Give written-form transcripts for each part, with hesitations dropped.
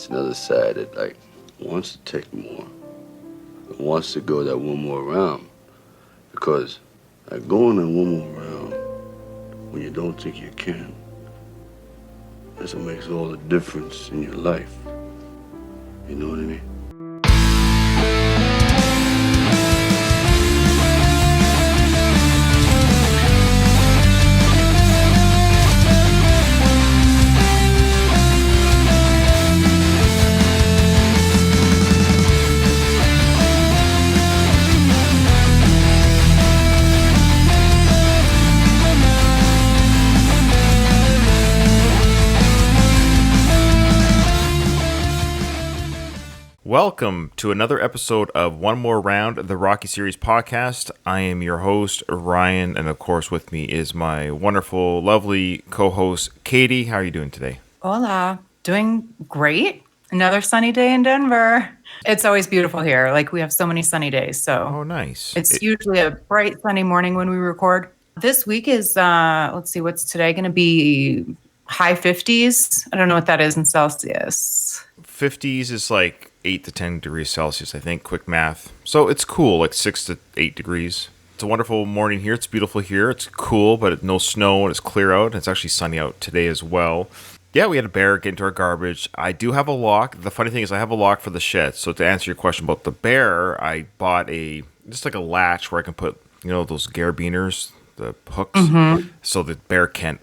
it's another side that like wants to take more, wants to go that one more round, because like going that one more round when you don't think you can, that's what makes all the difference in your life. You know what I mean? Welcome to another episode of One More Round, the Rocky Series podcast. I am your host, Ryan, and of course with me is my wonderful, lovely co-host, Katie. How are you doing today? Hola. Doing great. Another sunny day in Denver. It's always beautiful here. Like, we have so many sunny days. So nice. It's usually a bright sunny morning when we record. This week is, let's see, what's today going to be? High 50s. I don't know what that is in Celsius. 50s is like 8 to 10 degrees Celsius, I think. Quick math. So it's cool, like 6 to 8 degrees. It's a wonderful morning here. It's beautiful here. It's cool, but no snow, and it's clear out. It's actually sunny out today as well. Yeah, we had a bear get into our garbage. I do have a lock. The funny thing is I have a lock for the shed. So to answer your question about the bear, I bought just like a latch where I can put, those carabiners, the hooks, so the bear can't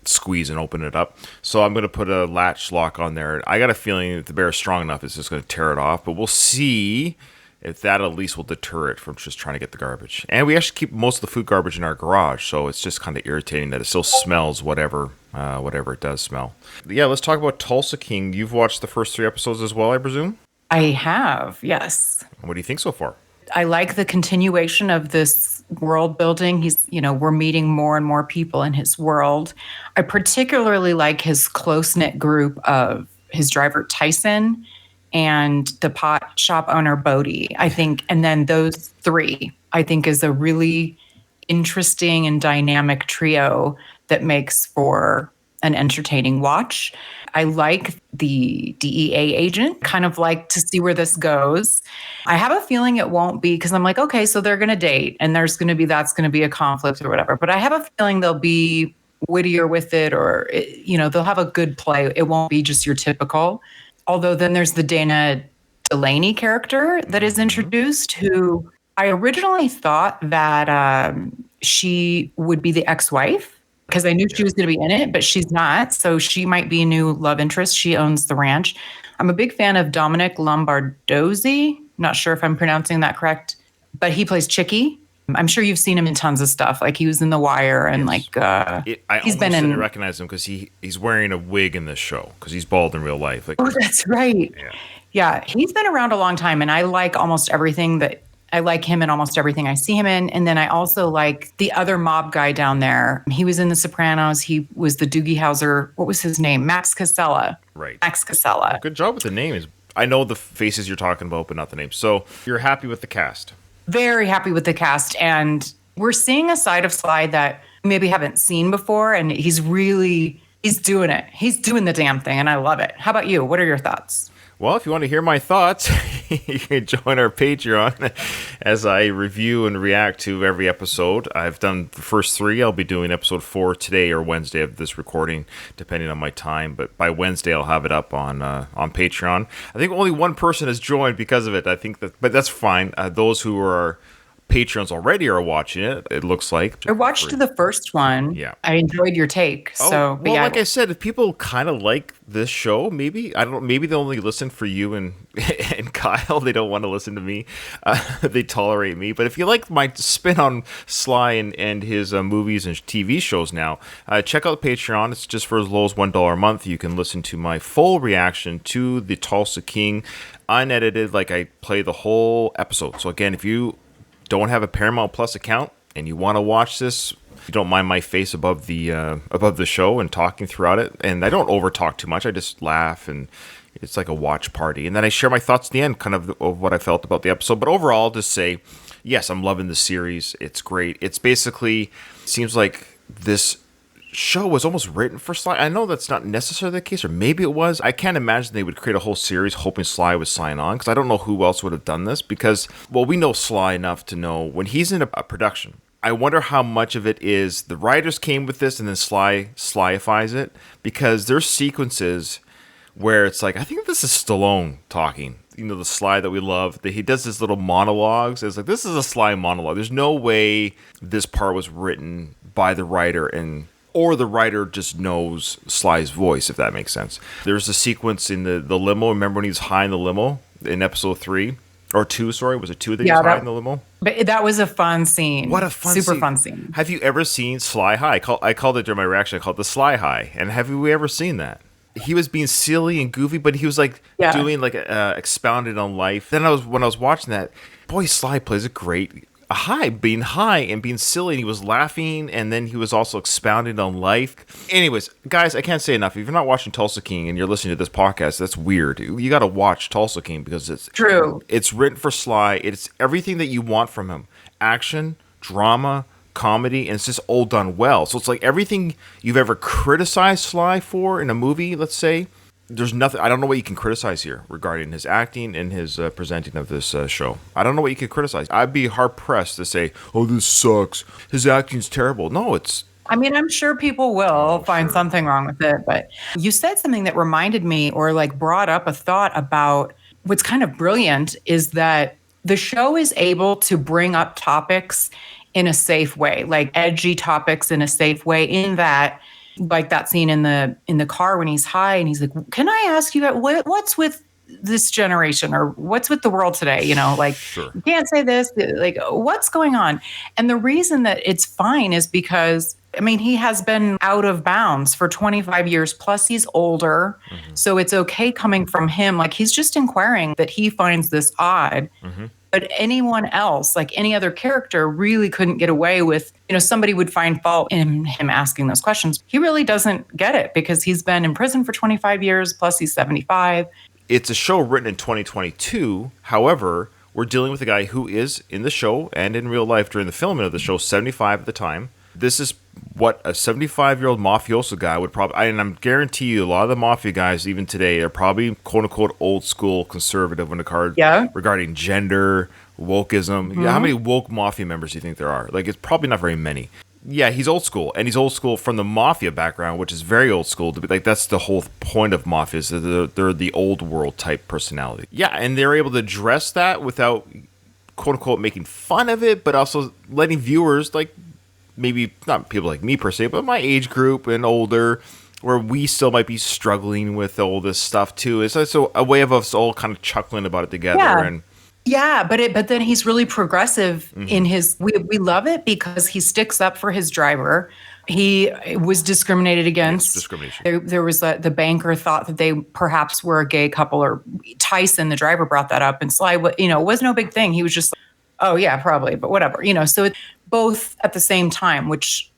squeeze and open it up. So I'm going to put a latch lock on there. I got a feeling if the bear is strong enough, it's just going to tear it off. But we'll see if that at least will deter it from just trying to get the garbage. And we actually keep most of the food garbage in our garage, so it's just kind of irritating that it still smells whatever it does smell. Yeah, let's talk about Tulsa King. You've watched the first 3 episodes as well, I presume? I have, yes. What do you think so far? I like the continuation of this world building. We're meeting more and more people in his world. I particularly like his close-knit group of his driver, Tyson, and the pot shop owner, Bodie, I think. And then those 3, I think, is a really interesting and dynamic trio that makes for an entertaining watch. I like the DEA agent, kind of like to see where this goes. I have a feeling it won't be, because I'm like, okay, so they're going to date and that's going to be a conflict or whatever. But I have a feeling they'll be wittier with it, or, they'll have a good play. It won't be just your typical. Although then there's the Dana Delaney character that is introduced, who I originally thought that she would be the ex-wife, because I knew she was going to be in it, but she's not. So she might be a new love interest. She owns the ranch. I'm a big fan of Dominic Lombardozzi. Not sure if I'm pronouncing that correct, but he plays Chicky. I'm sure you've seen him in tons of stuff. Like, he was in The Wire, and he's been in. I recognize him because he's wearing a wig in this show because he's bald in real life. Oh, that's right. Yeah, he's been around a long time, and I like him in almost everything I see him in. And then I also like the other mob guy down there. He was in The Sopranos. He was the Doogie Howser. What was his name? Max Casella. Right. Max Casella. Good job with the names. I know the faces you're talking about, but not the names. So you're happy with the cast? Very happy with the cast. And we're seeing a side of Sly that we maybe haven't seen before. And he's doing it. He's doing the damn thing. And I love it. How about you? What are your thoughts? Well, if you want to hear my thoughts, you can join our Patreon as I review and react to every episode. I've done the first 3. I'll be doing episode 4 today or Wednesday of this recording, depending on my time. But by Wednesday, I'll have it up on Patreon. I think only one person has joined because of it. But that's fine. Those who are Patreons already are watching it, it looks like. I watched the first one. Yeah. I enjoyed your take. Like I said, if people kind of like this show, maybe they'll only listen for you and Kyle. They don't want to listen to me. They tolerate me. But if you like my spin on Sly and his movies and TV shows now, check out Patreon. It's just for as low as $1 a month. You can listen to my full reaction to the Tulsa King, unedited, like I play the whole episode. So again, if you don't have a Paramount Plus account and you want to watch this, you don't mind my face above the show and talking throughout it, and I don't over talk too much. I just laugh, and it's like a watch party, and then I share my thoughts at the end, kind of what I felt about the episode. But overall, just say yes, I'm loving the series. It's great. It's basically seems like this show was almost written for Sly. I know that's not necessarily the case, or maybe it was. I can't imagine they would create a whole series hoping Sly would sign on, because I don't know who else would have done this. Because, well, we know Sly enough to know when he's in a production. I wonder how much of it is the writers came with this and then Slyifies it, because there's sequences where it's like, I think this is Stallone talking. You know, the Sly that we love. He does his little monologues. It's like, this is a Sly monologue. There's no way this part was written by the writer or the writer just knows Sly's voice, if that makes sense. There's a sequence in the limo. Remember when he was high in the limo in episode 3? Or 2, sorry. Was it 2 that he was high in the limo? But that was a fun scene. What a fun Super fun scene. Have you ever seen Sly High? I called it during my reaction. I called it the Sly High. And have we ever seen that? He was being silly and goofy, but he was like doing like expounded on life. Then when I was watching that, boy, Sly plays a great high, being high and being silly. And he was laughing, and then he was also expounding on life. Anyways, guys, I can't say enough. If you're not watching Tulsa King and you're listening to this podcast, that's weird. You got to watch Tulsa King, because it's true. It's written for Sly. It's everything that you want from him: action, drama, comedy, and it's just all done well. So it's like everything you've ever criticized Sly for in a movie, let's say. There's nothing. I don't know what you can criticize here regarding his acting and his presenting of this show. I don't know what you can criticize. I'd be hard pressed to say, "Oh, this sucks. His acting's terrible." No, it's. I mean, I'm sure people will find something wrong with it, but you said something that reminded me, or like brought up a thought about what's kind of brilliant is that the show is able to bring up topics in a safe way, like edgy topics in a safe way, in that, like that scene in the car when he's high and he's like, "Can I ask you what's with this generation, or what's with the world today?" You know, like, Sure. You can't say this, like, what's going on? And the reason that it's fine is because, I mean, he has been out of bounds for 25 years, plus he's older. Mm-hmm. So it's okay coming from him. Like, he's just inquiring that he finds this odd. Mm-hmm. But anyone else, like any other character, really couldn't get away with, somebody would find fault in him asking those questions. He really doesn't get it because he's been in prison for 25 years, plus he's 75. It's a show written in 2022. However, we're dealing with a guy who is in the show and in real life during the filming of the show, 75 at the time. This is what a 75-year-old mafioso guy would probably, and I'm guarantee you a lot of the mafia guys even today are probably quote-unquote old school conservative when regarding gender, wokeism. Mm-hmm. How many woke mafia members do you think there are? Like, it's probably not very many. Yeah, he's old school, and he's old school from the mafia background, which is very old school. To be like, that's the whole point of mafia, is that they're the old world type personality. Yeah, and they're able to address that without quote-unquote making fun of it, but also letting viewers, like, maybe not people like me per se, but my age group and older, where we still might be struggling with all this stuff too. It's also a way of us all kind of chuckling about it together. But then he's really progressive in his. We love it because he sticks up for his driver. He was discriminated against. Yes, discrimination. There was the banker thought that they perhaps were a gay couple, or Tyson, the driver, brought that up, and Sly, it was no big thing. He was just like, "Oh yeah, probably," but whatever, So it's both at the same time, which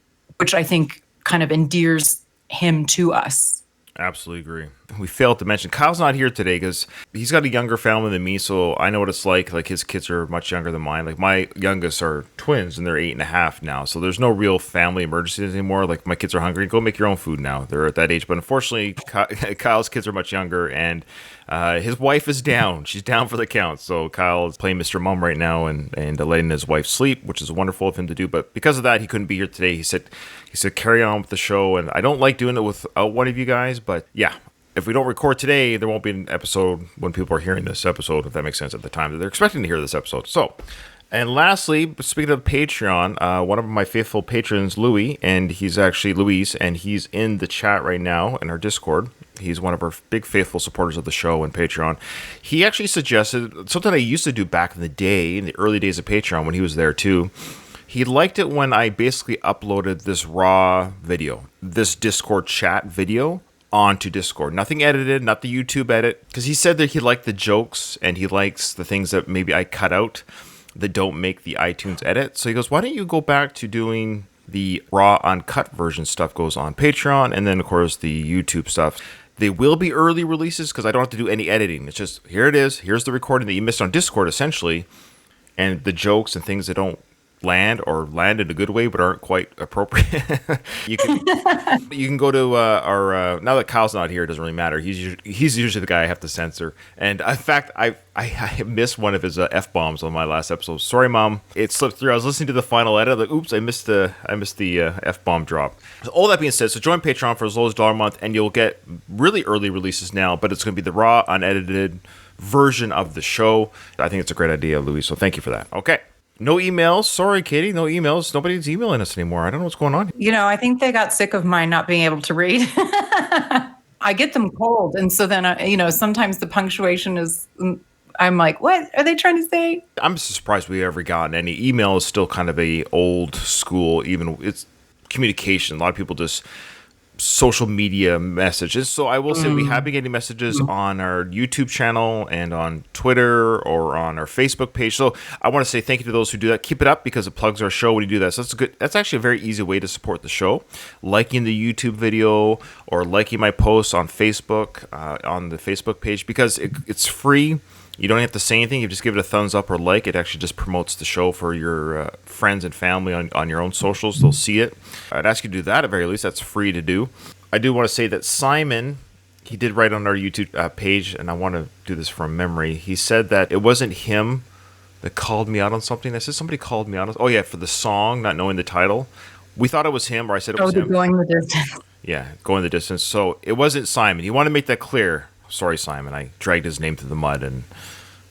I think kind of endears him to us. Absolutely agree. We failed to mention Kyle's not here today because he's got a younger family than me, so I know what it's like. Like, his kids are much younger than mine. Like, my youngest are twins, and they're 8.5 now, so there's no real family emergencies anymore. Like, my kids are hungry, go make your own food now. They're at that age. But unfortunately, Kyle's kids are much younger, and his wife is down. She's down for the count. So Kyle is playing Mr. Mom right now and letting his wife sleep, which is wonderful of him to do. But because of that, he couldn't be here today. He said carry on with the show, and I don't like doing it without one of you guys, but yeah. If we don't record today, there won't be an episode when people are hearing this episode, if that makes sense, at the time that they're expecting to hear this episode. So, and lastly, speaking of Patreon, one of my faithful patrons, Louis, and he's actually Luis, and he's in the chat right now in our Discord. He's one of our big faithful supporters of the show and Patreon. He actually suggested something I used to do back in the day, in the early days of Patreon when he was there too. He liked it when I basically uploaded this raw video, this Discord chat video, onto Discord. Nothing edited, not the YouTube edit, because he said that he liked the jokes and he likes the things that maybe I cut out that don't make the iTunes edit. So he goes, why don't you go back to doing the raw uncut version stuff goes on Patreon, and then of course the YouTube stuff. They will be early releases because I don't have to do any editing. It's just, here it is. Here's the recording that you missed on Discord, essentially. And the jokes and things that don't land or land in a good way but aren't quite appropriate. you can go to our now that Kyle's not here, it doesn't really matter. He's usually the guy I have to censor. And in fact, I missed one of his F-bombs on my last episode. Sorry, Mom. It slipped through. I was listening to the final edit. Like, oops, I missed the F-bomb drop. So all that being said, so join Patreon for as low as $1 a month, and you'll get really early releases now, but it's going to be the raw, unedited version of the show. I think it's a great idea, Louis, so thank you for that. Okay. No emails. Sorry, Katie, no emails. Nobody's emailing us anymore. I don't know what's going on. I think they got sick of mine not being able to read. I get them cold. And so then, sometimes the punctuation is, I'm like, what are they trying to say? I'm surprised we ever gotten any. Email is still kind of a old school, even it's communication. A lot of people just social media messages. So I will say we have been getting messages on our YouTube channel and on Twitter or on our Facebook page. So I want to say thank you to those who do that. Keep it up because it plugs our show when you do that. So that's actually a very easy way to support the show. Liking the YouTube video or liking my posts on Facebook, on the Facebook page, because it's free. You don't have to say anything. You just give it a thumbs up or like. It actually just promotes the show for your friends and family on your own socials. They'll see it. I'd ask you to do that at very least. That's free to do. I do want to say that Simon, he did write on our YouTube page, and I want to do this from memory. He said that it wasn't him that called me out on something. I said somebody called me out on, for the song, not knowing the title. We thought it was him, or I said it was him. Going the distance. Yeah, going the distance. So it wasn't Simon. He wanted to make that clear. Sorry, Simon. I dragged his name through the mud, and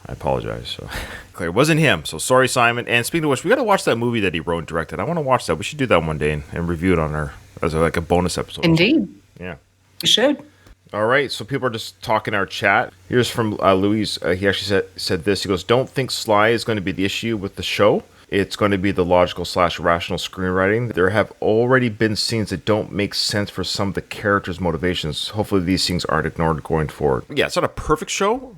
I apologize. So clear, it wasn't him. So sorry, Simon. And speaking of which, we got to watch that movie that he wrote and directed. I want to watch that. We should do that one day and review it on as a bonus episode. Indeed. Yeah. You should. All right. So people are just talking our chat. Here's from Louis. He actually said this. He goes, "Don't think Sly is going to be the issue with the show. It's going to be the logical/rational screenwriting. There have already been scenes that don't make sense for some of the characters' motivations. Hopefully these things aren't ignored going forward." Yeah, it's not a perfect show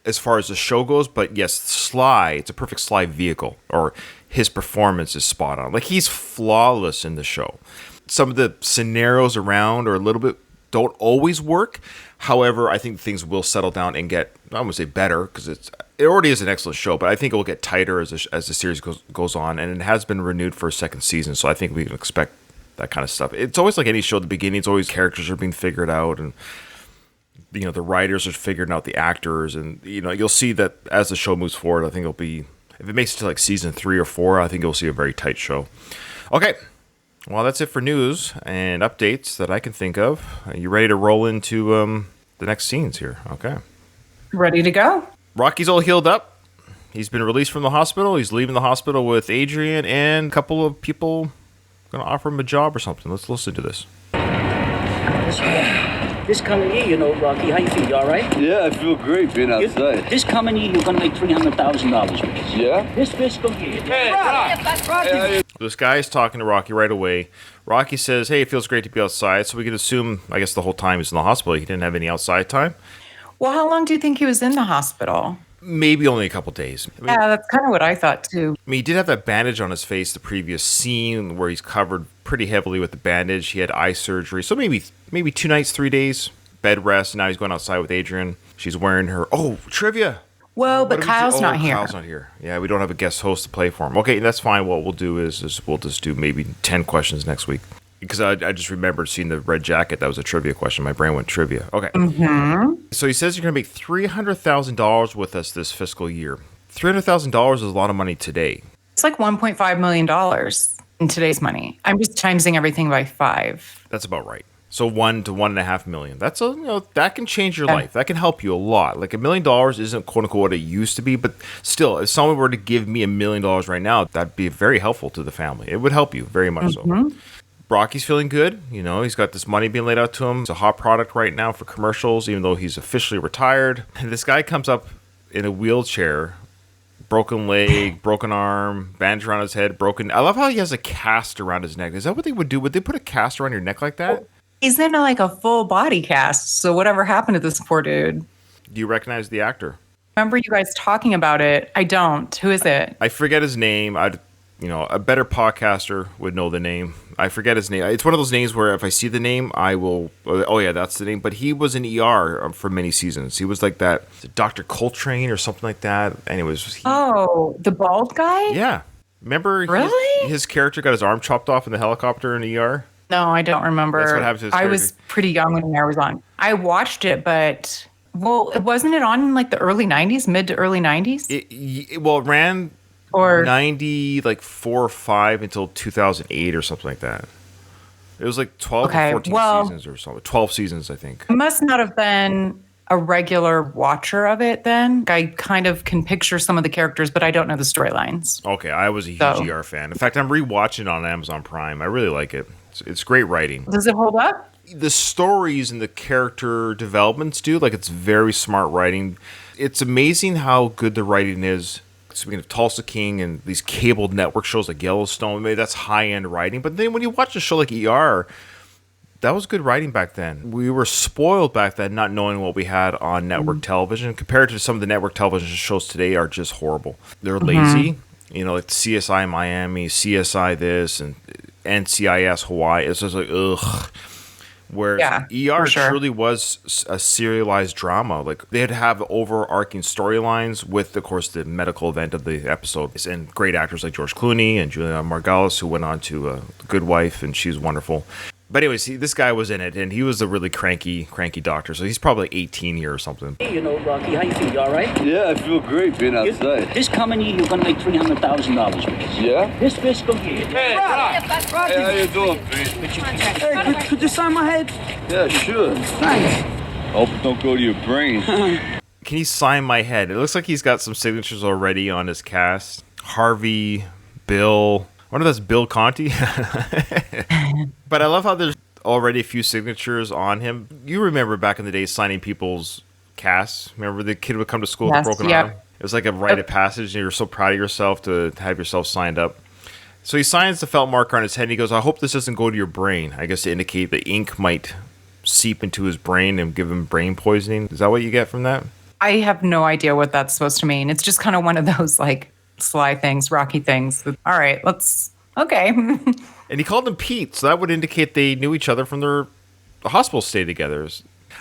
as far as the show goes, but yes, Sly, it's a perfect Sly vehicle, or his performance is spot on. Like, he's flawless in the show. Some of the scenarios around are a little bit, don't always work. However, I think things will settle down and get, I wouldn't say better, because it already is an excellent show, but I think it will get tighter as the series goes on, and it has been renewed for a second season, so I think we can expect that kind of stuff. It's always like any show at the beginning, it's always characters are being figured out, and the writers are figuring out the actors, and you'll see that as the show moves forward. I think it'll be, if it makes it to like season 3 or 4, I think you'll see a very tight show. Okay, well, that's it for news and updates that I can think of. Are you ready to roll into the next scenes here? Okay, ready to go. Rocky's all healed up. He's been released from the hospital. He's leaving the hospital with Adrian and a couple of people going to offer him a job or something. Let's listen to this. This coming year, Rocky, how you feel? You all right? Yeah, I feel great being outside. This coming year, you're going to make $300,000 with us. Yeah? This fiscal year. Hey, Rocky! This guy is talking to Rocky right away. Rocky says, hey, it feels great to be outside. So we can assume, I guess the whole time he's in the hospital, he didn't have any outside time. Well, how long do you think he was in the hospital? Maybe only a couple days. Yeah, that's kind of what I thought too. He did have that bandage on his face the previous scene where he's covered pretty heavily with the bandage. He had eye surgery. So maybe 2 nights, 3 days, bed rest. And now he's going outside with Adrian. She's wearing her, trivia. Whoa, but Kyle's not here. Kyle's not here. Yeah, we don't have a guest host to play for him. Okay, that's fine. What we'll do is we'll just do maybe 10 questions next week. Because I just remembered seeing the red jacket. That was a trivia question. My brain went trivia. Okay. Mm-hmm. So he says you're going to make $300,000 with us this fiscal year. $300,000 is a lot of money today. It's like $1.5 million in today's money. I'm just timesing everything by 5. That's about right. So $1 to $1.5 million. That's that can change your life. That can help you a lot. Like $1 million isn't quote unquote what it used to be, but still, if someone were to give me $1 million right now, that'd be very helpful to the family. It would help you very much so. Rocky's feeling good. He's got this money being laid out to him. It's a hot product right now for commercials, even though he's officially retired. And this guy comes up in a wheelchair, broken leg, broken arm, bandage around his head, broken. I love how he has a cast around his neck. Is that what they would do? Would they put a cast around your neck like that? He's in like a full body cast. So whatever happened to this poor dude? Do you recognize the actor? Remember you guys talking about it? I don't. Who is it? I forget his name. A better podcaster would know the name. I forget his name. It's one of those names where if I see the name, I will, oh yeah, that's the name. But he was in ER for many seasons. He was like that Dr. Coltrane or something like that. Anyways. The bald guy? Yeah. Remember Really? his character got his arm chopped off in the helicopter in ER? No, I don't remember. That's what happened to his I was character. pretty young when I was on. I watched it, but well, wasn't it on in like the early 90s, mid to early 90s? It ran Or 90, like 4 or 5 until 2008 or something like that. It was like 12 Okay, or 14 well- seasons or something. 12 seasons, I think. I must not have been a regular watcher of it then. I kind of can picture some of the characters, but I don't know the storylines. Okay, I was a huge So- ER fan. In fact, I'm rewatching it on Amazon Prime. I really like it. It's great writing. Does it hold up? The stories and the character developments do, like, it's very smart writing. It's amazing how good the writing is. Speaking of Tulsa King and these cable network shows like Yellowstone, maybe that's high-end writing. But then when you watch a show like ER, that was good writing back then. We were spoiled back then not knowing what we had on network television compared to some of the network television shows today are just horrible. They're lazy. You know, like CSI Miami, CSI this, and NCIS Hawaii. It's just like, ugh. Whereas Yeah, ER for sure. truly was a serialized drama. Like, they'd have overarching storylines with, of course, the medical event of the episode. And great actors like George Clooney and Julia Margulies, who went on to The Good Wife, and she's wonderful. But anyways, this guy was in it, and he was a really cranky doctor. So he's probably 18 here or something. Hey, you know, Rocky, how you feel? You all right? Yeah, I feel great being outside. This coming year, you're gonna make $300,000 with us. Yeah? This fiscal year. Hey, how you doing, Pete? Hey, could you sign my head? Yeah, sure. Thanks. Hope it don't go to your brain. Can he sign my head? It looks like he's got some signatures already on his cast. Harvey, Bill. I wonder if that's Bill Conti. But I love how there's already a few signatures on him. You remember back in the day signing people's casts? Remember the kid would come to school with Yes, a broken yeah. arm? It was like a rite of passage, and you're so proud of yourself to have yourself signed up. So he signs the felt marker on his head, and he goes, I hope this doesn't go to your brain. I guess to indicate the ink might seep into his brain and give him brain poisoning. Is that what you get from that? I have no idea what that's supposed to mean. It's just kind of one of those like sly things, Rocky things. All right, okay. And he called him Pete, so that would indicate they knew each other from their hospital stay together.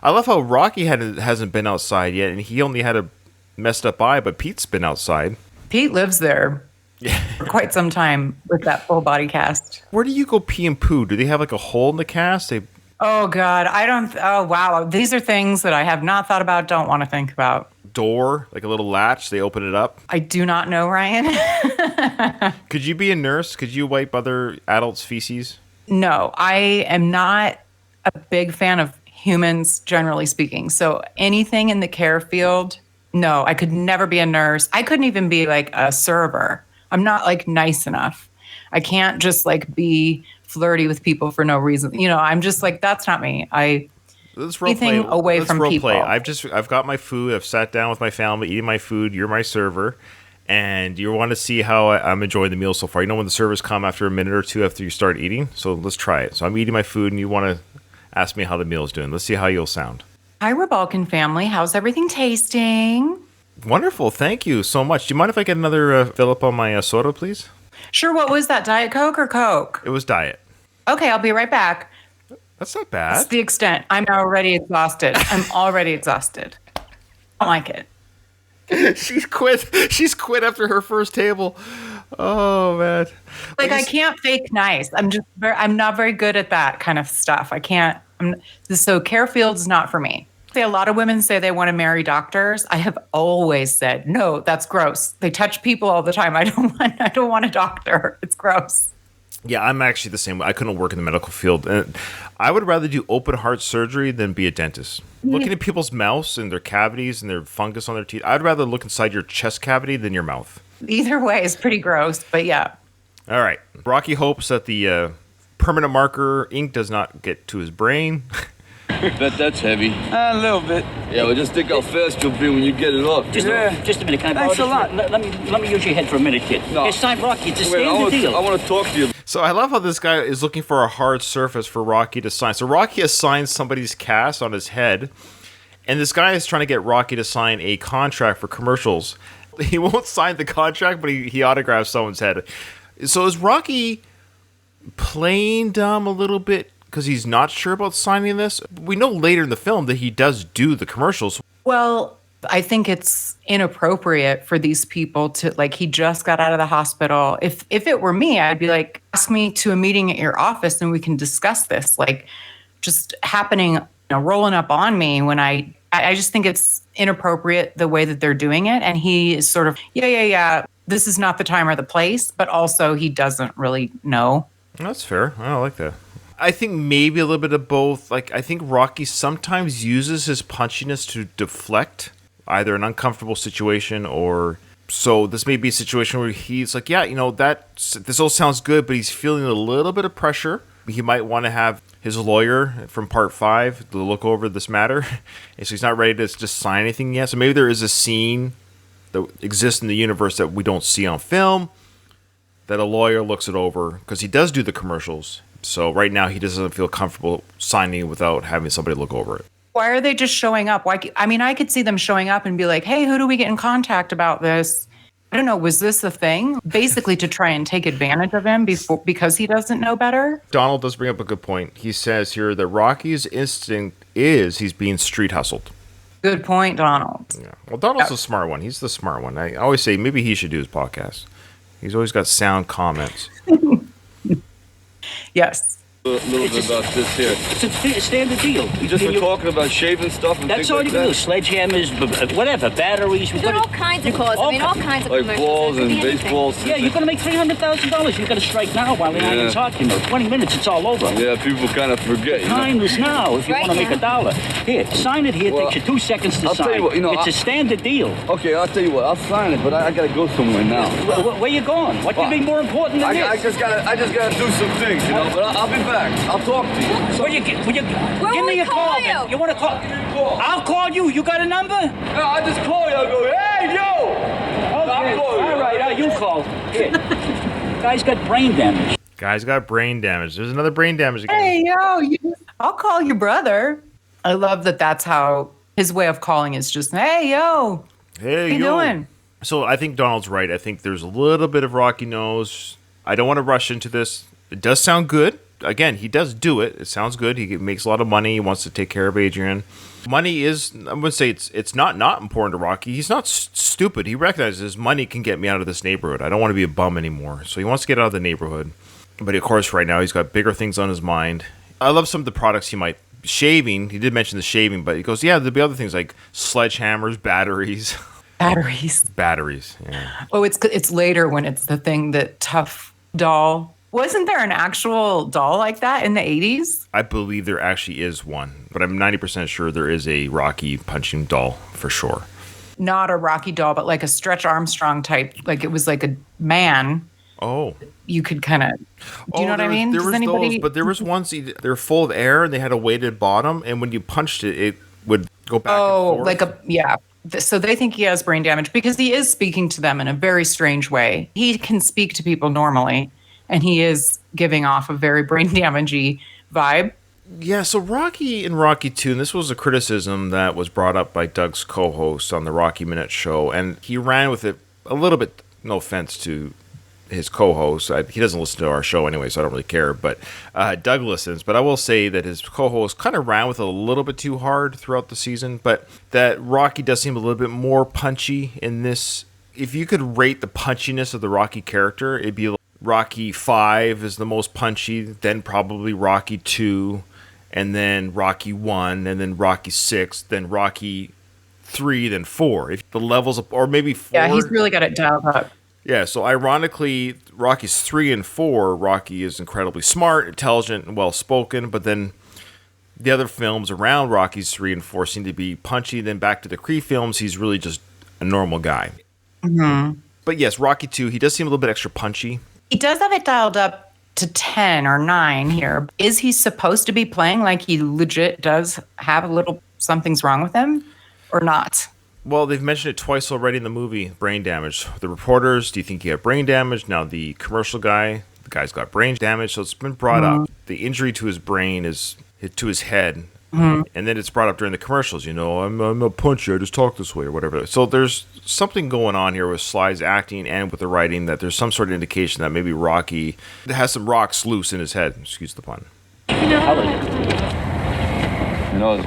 I love how Rocky hasn't been outside yet, and he only had a messed up eye, but Pete's been outside. Pete lives there for quite some time with that full body cast. Where do you go pee and poo? Do they have like a hole in the cast? Oh God, oh wow. These are things that I have not thought about, don't want to think about. Door, like a little latch, they open it up. I do not know, Ryan. Could you be a nurse? Could you wipe other adults' feces? No, I am not a big fan of humans, generally speaking. So anything in the care field, no, I could never be a nurse. I couldn't even be like a server. I'm not like nice enough. I can't just like be flirty with people for no reason. You know, I'm just like, that's not me. Let's role Anything play. away Let's from role people. play. I've got my food. I've sat down with my family, eating my food. You're my server, and you want to see how I'm enjoying the meal so far. You know when the servers come after a minute or two after you start eating. So let's try it. So I'm eating my food, and you want to ask me how the meal's doing. Let's see how you'll sound. Hi, Rebalkin family. How's everything tasting? Wonderful. Thank you so much. Do you mind if I get another fill up on my soda, please? Sure, what was that, Diet Coke or Coke? It was diet. Okay, I'll be right back. That's not That's bad. the extent. I'm already exhausted. I'm already exhausted. I don't like it. She's quit. She's quit after her first table. Oh man. Like I can't fake nice. I'm not very good at that kind of stuff. I can't. So Carefield's not for me. A lot of women say they want to marry doctors. I have always said no. That's gross. They touch people all the time. I don't want a doctor. It's gross. Yeah, I'm actually the same way. I couldn't work in the medical field. And I would rather do open heart surgery than be a dentist. Looking at people's mouths and their cavities and their fungus on their teeth, I'd rather look inside your chest cavity than your mouth. Either way is pretty gross. But yeah. All right. Rocky hopes that the permanent marker ink does not get to his brain. Bet that's heavy. A little bit. Yeah, well, just think how fast you'll be when you get it off. Just a minute, can I borrow Thanks a this? lot. Let me use your head for a minute, kid. No. It's time, Rocky. It's a Wait, standard deal. I want to talk to you. So I love how this guy is looking for a hard surface for Rocky to sign. So Rocky has signed somebody's cast on his head, and this guy is trying to get Rocky to sign a contract for commercials. He won't sign the contract, but he autographs someone's head. So is Rocky playing dumb a little bit because he's not sure about signing this? We know later in the film that he does do the commercials. Well, I think it's inappropriate for these people to, like, he just got out of the hospital. If it were me, I'd be like, ask me to a meeting at your office and we can discuss this. Like, just happening, rolling up on me when I just think it's inappropriate the way that they're doing it. And he is sort of, yeah. This is not the time or the place, but also he doesn't really know. That's fair. I like that. I think maybe a little bit of both. Like, I think Rocky sometimes uses his punchiness to deflect either an uncomfortable situation or... So this may be a situation where he's like, yeah, this all sounds good, but he's feeling a little bit of pressure. He might want to have his lawyer from part 5 to look over this matter. And so he's not ready to just sign anything yet. So maybe there is a scene that exists in the universe that we don't see on film that a lawyer looks it over, because he does do the commercials. So right now he doesn't feel comfortable signing without having somebody look over it. Why are they just showing up? I could see them showing up and be like, hey, who do we get in contact about this? I don't know. Was this a thing? Basically to try and take advantage of him because he doesn't know better? Donald does bring up a good point. He says here that Rocky's instinct is he's being street hustled. Good point, Donald. Yeah. Well, Donald's the smart one. He's the smart one. I always say maybe he should do his podcast. He's always got sound comments. Yes. A little bit about this here. It's a standard deal. You just were talking about shaving stuff and That's things all like you can do. that? Sledgehammers, whatever, batteries. We're doing all kinds of calls. I mean, all kinds of Like commercials. balls It could and be anything. baseballs. Yeah, you're going to make $300,000. You've got to strike now while the iron's hot. 20 minutes, it's all over. Yeah, people kind of forget. Time is now if you Right want to make now. $1. Here, sign it here. Well, Takes you 2 seconds to I'll sign. tell you what, it's a standard deal. Okay, I'll tell you what. I'll sign it, but I gotta go somewhere now. Where you going? What could be more important than I this? just gotta do some things, But I'll be back. I'll talk to you. Will you give will me we a call? call Man. you? You want to call? I'll call you. You got a number? No, I just call you. I'll go, hey, yo! Okay. All right. You call. Here. Guy's got brain damage. Guy's got brain damage. There's another brain damage again. Hey, I'll call your brother. I love that that's how his way of calling is just, hey, yo, Hey, how you doing? So I think Donald's right. I think there's a little bit of Rocky nose. I don't want to rush into this. It does sound good. Again, he does do it. It sounds good. He makes a lot of money. He wants to take care of Adrian. Money is, I'm going to say it's not important to Rocky. He's not stupid. He recognizes money can get me out of this neighborhood. I don't want to be a bum anymore. So he wants to get out of the neighborhood. But of course, right now, he's got bigger things on his mind. I love some of the products he might, shaving. He did mention the shaving, but he goes, yeah, there'll be other things like sledgehammers, batteries. Batteries, yeah. Oh, it's later when it's the thing that Tough Doll. Wasn't there an actual doll like that in the 80s? I believe there actually is one, but I'm 90% sure there is a Rocky punching doll for sure. Not a Rocky doll, but like a Stretch Armstrong type. Like it was like a man. Oh. You could kind of, do you know what I mean? There Does was anybody? those, but there was ones, they were full of air and they had a weighted bottom, and when you punched it, it would go back and forth. Yeah. So they think he has brain damage because he is speaking to them in a very strange way. He can speak to people normally, and he is giving off a very brain damagey vibe. Yeah, so Rocky and Rocky 2, and this was a criticism that was brought up by Doug's co-host on the Rocky Minute show, and he ran with it a little bit, no offense to his co-host. He doesn't listen to our show anyway, so I don't really care, but Doug listens. But I will say that his co-host kind of ran with it a little bit too hard throughout the season, but that Rocky does seem a little bit more punchy in this. If you could rate the punchiness of the Rocky character, it'd be like Rocky 5 is the most punchy, then probably Rocky 2, and then Rocky 1, and then Rocky 6, then Rocky 3, then 4. If the levels of, or maybe 4. Yeah, he's really got it dialed up. Yeah, so ironically, Rocky's 3 and 4, Rocky is incredibly smart, intelligent, and well-spoken, but then the other films around Rocky's 3 and 4 seem to be punchy. Then back to the Creed films, he's really just a normal guy. Mm-hmm. But yes, Rocky 2, he does seem a little bit extra punchy. He does have it dialed up to 10 or 9 here. Is he supposed to be playing like he legit does have a little something's wrong with him or not? Well, they've mentioned it twice already in the movie, brain damage. The reporters, do you think he had brain damage? Now the commercial guy, the guy's got brain damage, so it's been brought up. The injury to his brain is to his head. And then it's brought up during the commercials, I'm a puncher, I just talk this way or whatever. So there's something going on here with Sly's acting and with the writing that there's some sort of indication that maybe Rocky has some rocks loose in his head. Excuse the pun. It's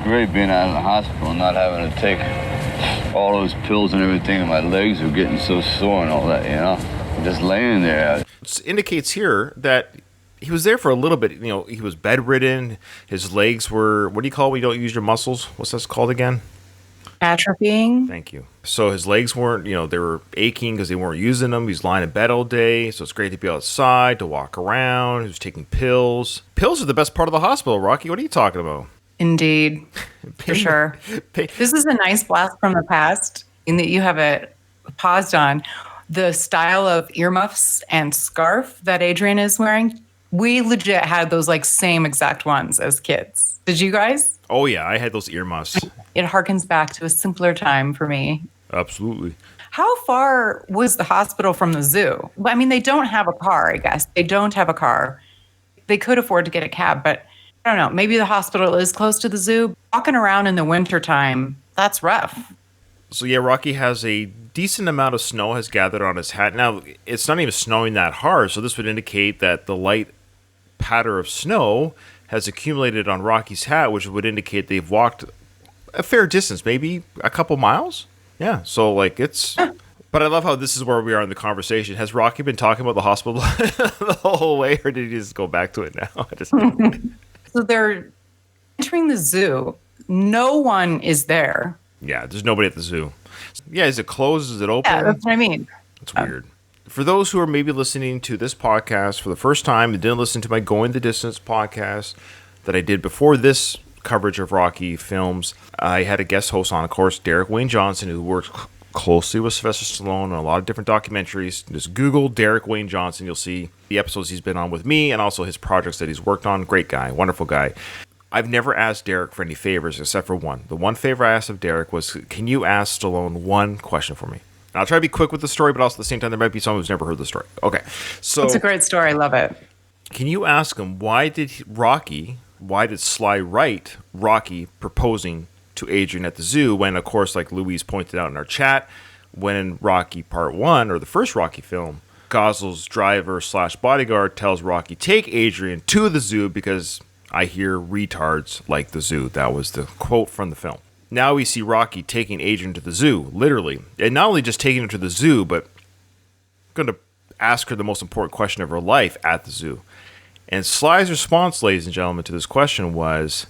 great being out of the hospital and not having to take all those pills and everything, and my legs were getting so sore and all that, you know? Just laying there. It indicates here that he was there for a little bit. You know, he was bedridden. His legs were, what do you call it when you don't use your muscles? What's this called again? Atrophying. Thank you. So his legs weren't, you know, they were aching because they weren't using them. He's lying in bed all day. So it's great to be outside, to walk around. He was taking pills. Pills are the best part of the hospital, Rocky. What are you talking about? Indeed, for sure. This is a nice blast from the past in that you have it paused on. The style of earmuffs and scarf that Adrian is wearing, we legit had those like same exact ones as kids. Did you guys? Oh, yeah. I had those earmuffs. It harkens back to a simpler time for me. Absolutely. How far was the hospital from the zoo? I mean, they don't have a car, I guess. They don't have a car. They could afford to get a cab, but I don't know. Maybe the hospital is close to the zoo. Walking around in the wintertime, that's rough. So, yeah, Rocky has a decent amount of snow has gathered on his hat. Now, it's not even snowing that hard, so this would indicate that the light patter of snow has accumulated on Rocky's hat, which would indicate they've walked a fair distance, maybe a couple miles. Yeah, so like it's. But I love how this is where we are in the conversation. Has Rocky been talking about the hospital the whole way, or did he just go back to it now? So they're entering the zoo. No one is there. Yeah, there's nobody at the zoo. Yeah, is it closed? Is it open? Yeah, that's what I mean. It's weird. For those who are maybe listening to this podcast for the first time and didn't listen to my Going the Distance podcast that I did before this coverage of Rocky films, I had a guest host on, of course, Derek Wayne Johnson, who works closely with Sylvester Stallone on a lot of different documentaries. Just Google Derek Wayne Johnson. You'll see the episodes he's been on with me and also his projects that he's worked on. Great guy, wonderful guy. I've never asked Derek for any favors except for one. The one favor I asked of Derek was, can you ask Stallone one question for me? And I'll try to be quick with the story, but also at the same time, there might be someone who's never heard the story. Okay, so It's a great story. I love it. Can you ask him why did Sly write Rocky proposing to Adrian at the zoo when, of course, like Louise pointed out in our chat, when in Rocky Part 1, or the first Rocky film, Goslow's driver / bodyguard tells Rocky, take Adrian to the zoo because I hear retards like the zoo. That was the quote from the film. Now we see Rocky taking Adrian to the zoo, literally. And not only just taking her to the zoo, but going to ask her the most important question of her life at the zoo. And Sly's response, ladies and gentlemen, to this question was,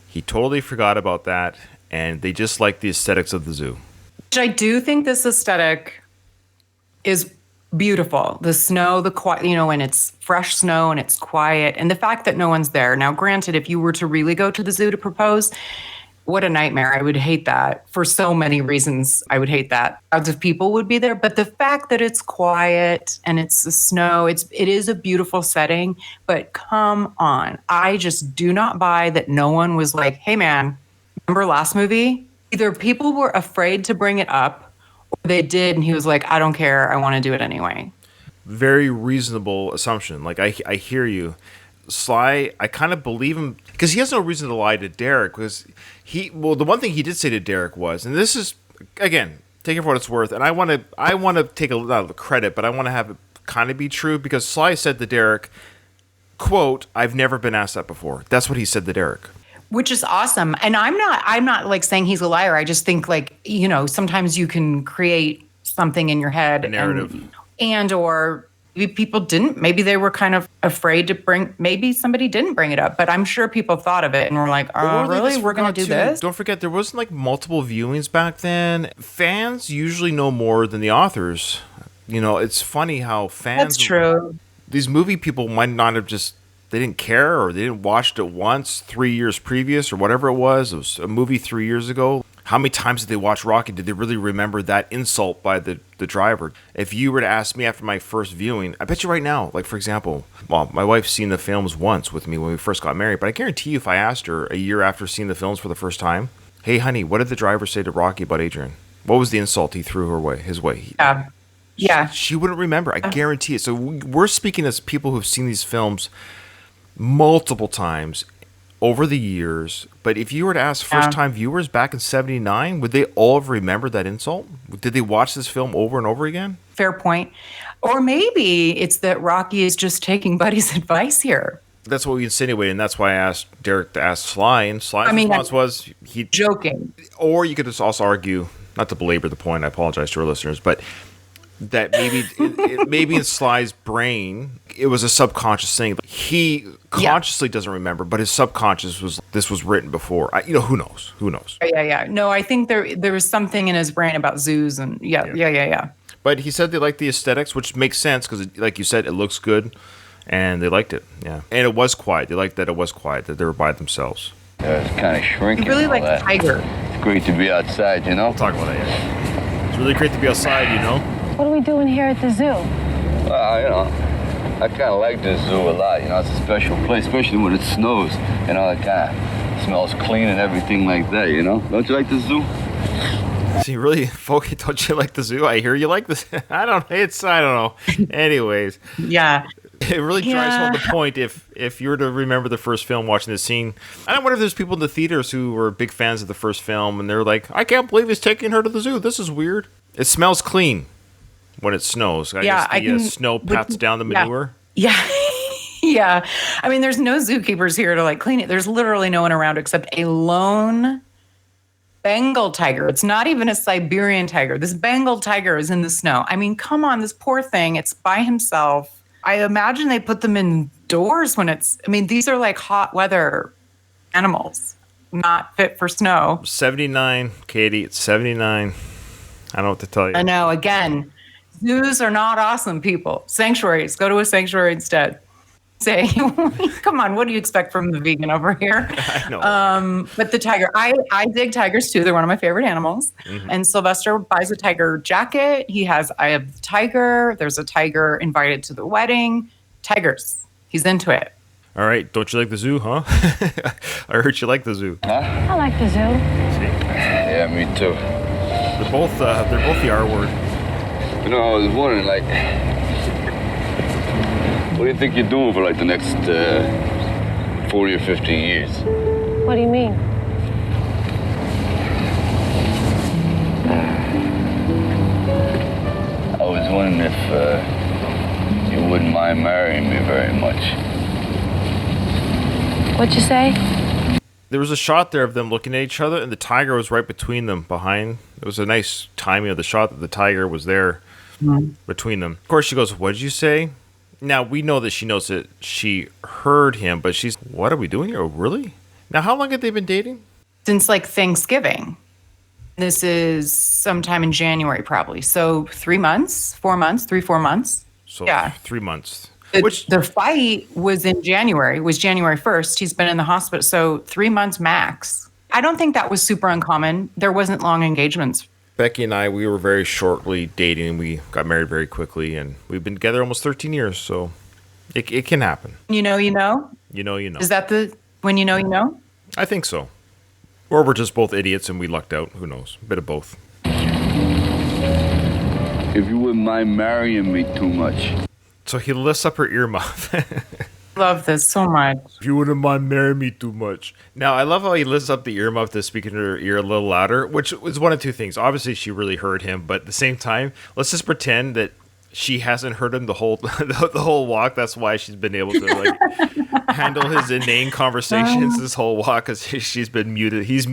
he totally forgot about that, and they just like the aesthetics of the zoo. I do think this aesthetic is beautiful. The snow, the quiet, when it's fresh snow and it's quiet, and the fact that no one's there. Now, granted, if you were to really go to the zoo to propose, what a nightmare. I would hate that for so many reasons. I would hate that. Crowds of people would be there. But the fact that it's quiet and it's the snow, it is a beautiful setting. But come on. I just do not buy that no one was like, hey, man, remember last movie? Either people were afraid to bring it up or they did. And he was like, I don't care. I want to do it anyway. Very reasonable assumption. Like, I hear you. Sly, I kind of believe him because he has no reason to lie to Derek because the one thing he did say to Derek was, and this is, again, take it for what it's worth, and I want to take a lot of the credit, but I want to have it kind of be true because Sly said to Derek, quote, I've never been asked that before. That's what he said to Derek. Which is awesome. And I'm not like saying he's a liar. I just think sometimes you can create something in your head. A narrative. Or maybe they were kind of afraid to maybe somebody didn't bring it up, but I'm sure people thought of it and were like, oh, really? We're going to do this? Don't forget, there wasn't like multiple viewings back then. Fans usually know more than the authors. It's funny how fans... That's true. These movie people might not have they didn't care or they didn't watch it once 3 years previous or whatever it was. It was a movie 3 years ago. How many times did they watch Rocky? Did they really remember that insult by the driver? If you were to ask me after my first viewing, I bet you right now, like for example, my wife's seen the films once with me when we first got married, but I guarantee you if I asked her a year after seeing the films for the first time, hey honey, what did the driver say to Rocky about Adrian? What was the insult he threw his way? Yeah. She wouldn't remember. I guarantee it. So we're speaking as people who've seen these films multiple times over the years, but if you were to ask first-time viewers back in 79, would they all have remembered that insult? Did they watch this film over and over again? Fair point. Or maybe it's that Rocky is just taking Buddy's advice here. That's what we insinuated, and that's why I asked Derek to ask Sly, and Sly's response was... joking. Or you could just also argue, not to belabor the point, I apologize to our listeners, but that maybe in Sly's brain, it was a subconscious thing. He consciously doesn't remember, but his subconscious this was written before. Who knows? Who knows? Yeah. No, I think there was something in his brain about zoos and yeah. But he said they liked the aesthetics, which makes sense because, like you said, it looks good, and they liked it. Yeah, and it was quiet. They liked that it was quiet, that they were by themselves. Yeah, it's kind of shrinking. He really and all liked that. Tiger. It's great to be outside, you know? We'll talk about that. Yeah. It's really great to be outside, you know. What are we doing here at the zoo? I kind of like this zoo a lot. You know, it's a special place, especially when it snows. You know, it kind of smells clean and everything like that, you know? Don't you like the zoo? See, really, folk, don't you like the zoo? I hear you like this. I don't know. Anyways, Yeah. it really drives Yeah. home the point. If you were to remember the first film, watching this scene, I don't wonder if there's people in the theaters who were big fans of the first film, and they're like, I can't believe he's taking her to the zoo. This is weird. It smells clean when it snows. I guess the snow pats down the manure. Yeah. Yeah. I mean, there's no zookeepers here to like clean it. There's literally no one around except a lone Bengal tiger. It's not even a Siberian tiger. This Bengal tiger is in the snow. I mean, come on, this poor thing. It's by himself. I imagine they put them indoors when these are like hot weather animals, not fit for snow. 79, Katie. It's 79. I don't know what to tell you. I know, again, zoos are not awesome, people. Sanctuaries, go to a sanctuary instead. Say, come on, what do you expect from the vegan over here? I know. But the tiger, I dig tigers too. They're one of my favorite animals. Mm-hmm. And Sylvester buys a tiger jacket. He has Eye of the Tiger. There's a tiger invited to the wedding. Tigers. He's into it. All right. Don't you like the zoo, huh? I heard you like the zoo. I like the zoo. Yeah, me too. They're both the R word. You know, I was wondering, like, what do you think you're doing for, like, the next 40 or 50 years? What do you mean? I was wondering if you wouldn't mind marrying me very much. What'd you say? There was a shot there of them looking at each other, and the tiger was right between them behind. It was a nice timing of the shot that the tiger was there between them. Of course, she goes, "What did you say?" Now, we know that she knows that she heard him, but she's, "What are we doing here? Oh, really?" Now, how long have they been dating? Since like Thanksgiving. This is sometime in January, probably. So 3 months, 4 months, 3-4 months. So, Yeah. 3 months. The fight was in January, was January 1st. He's been in the hospital. So 3 months max. I don't think that was super uncommon. There wasn't long engagements. Becky and I, we were very shortly dating. We got married very quickly, and we've been together almost 13 years, so it can happen. You know. You know. Is that the when you know you know? I think so. Or we're just both idiots and we lucked out. Who knows? A bit of both. If you wouldn't mind marrying me too much. So he lifts up her earmuff. Love this so much. If you wouldn't mind marrying me too much. Now, I love how he lifts up the earmuff to speak into her ear a little louder, which was one of two things. Obviously, she really heard him, but at the same time, let's just pretend that she hasn't heard him the whole the whole walk. That's why she's been able to like handle his inane conversations this whole walk, because she's been muted. She's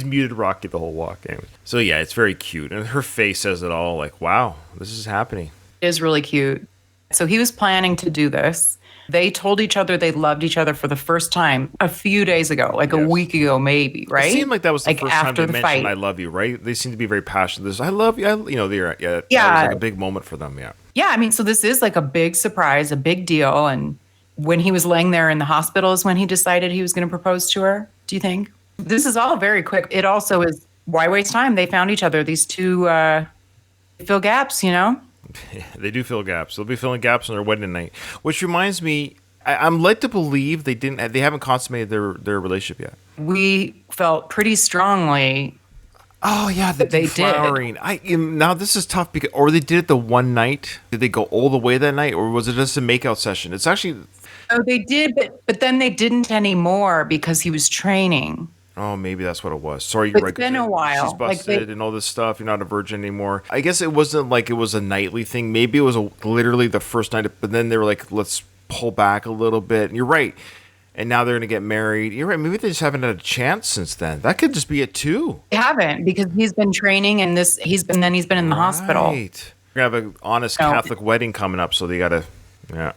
muted Rocky the whole walk. Anyway. So yeah, it's very cute, and her face says it all. Like, wow, this is happening. It is really cute. So he was planning to do this. They told each other they loved each other for the first time a few days ago, like a week ago, maybe, right? It seemed like that was the first time after they the mentioned fight. "I love you," right? They seem to be very passionate. This "I love you," they're that was like a big moment for them. Yeah. Yeah, I mean, so this is like a big surprise, a big deal. And when he was laying there in the hospital is when he decided he was going to propose to her, do you think? This is all very quick. It also is, why waste time? They found each other. These two fill gaps, you know? Yeah, they do fill gaps. They'll be filling gaps on their wedding night. Which reminds me, I'm led to believe they haven't consummated their relationship yet. We felt pretty strongly. Oh yeah, They did. deflowering. Now this is tough because, or they did it the one night. Did they go all the way that night, or was it just a makeout session? It's actually. Oh, they did, but then they didn't anymore because he was training. Oh, maybe that's what it was. Sorry, you're right. It's been a while. She's busted and all this stuff. You're not a virgin anymore. I guess it wasn't like it was a nightly thing. Maybe it was literally the first night, but then they were like, let's pull back a little bit. And you're right. and now they're going to get married. You're right. Maybe they just haven't had a chance since then. That could just be it too. They haven't, because he's been training and he's been in the hospital. Right. We're going to have an honest No. Catholic wedding coming up, so they got to. Yeah.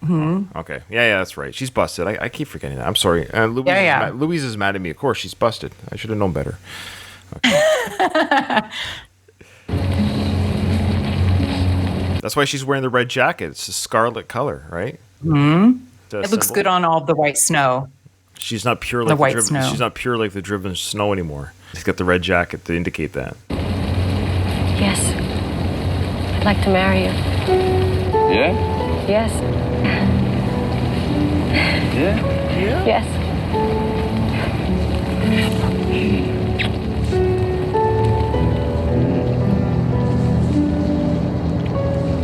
Okay. Yeah, that's right. She's busted. I keep forgetting that. I'm sorry. Louise, Yeah. Louise is mad at me. Of course, she's busted. I should have known better. That's why she's wearing the red jacket. It's a scarlet color, right? It looks good on all the white snow. She's not pure The like white snow. She's not pure like the driven snow anymore. She's got the red jacket to indicate that. Yes. I'd like to marry you. Yeah? Yes. Yeah? Yes.